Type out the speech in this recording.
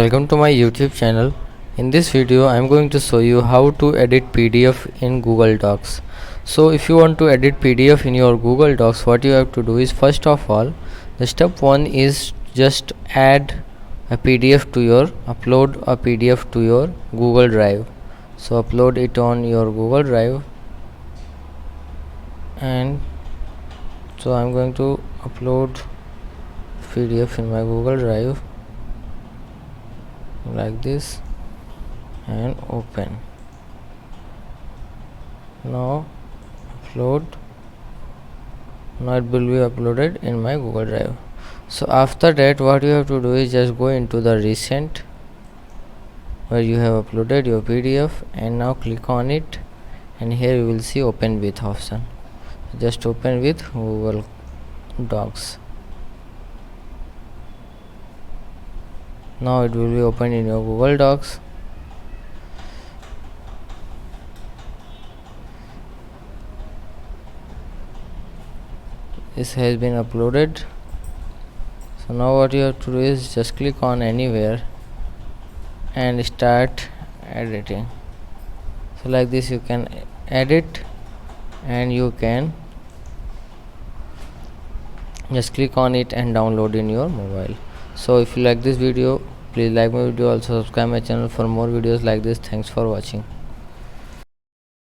Welcome to my YouTube channel. In this video I am going to show you how to edit PDF in Google Docs. So if you want to edit PDF in your Google Docs, what you have to do is, first of all, the step 1 is just add a PDF to your upload a PDF to your Google Drive. So upload it on your Google Drive, and so I am going to upload PDF in my Google Drive like this and open. Now upload. Now it will be uploaded in my Google Drive. So after that, what you have to do is just go into the recent where you have uploaded your PDF, and now click on it, and here you will see open with option. Just open with Google Docs. Now it will be open in your Google Docs. This has been uploaded. So now what you have to do is just click on anywhere and start editing. So like this you can edit, and you can just click on it and download in your mobile. So if you like this video, please like my video, also subscribe my channel for more videos like this. Thanks for watching.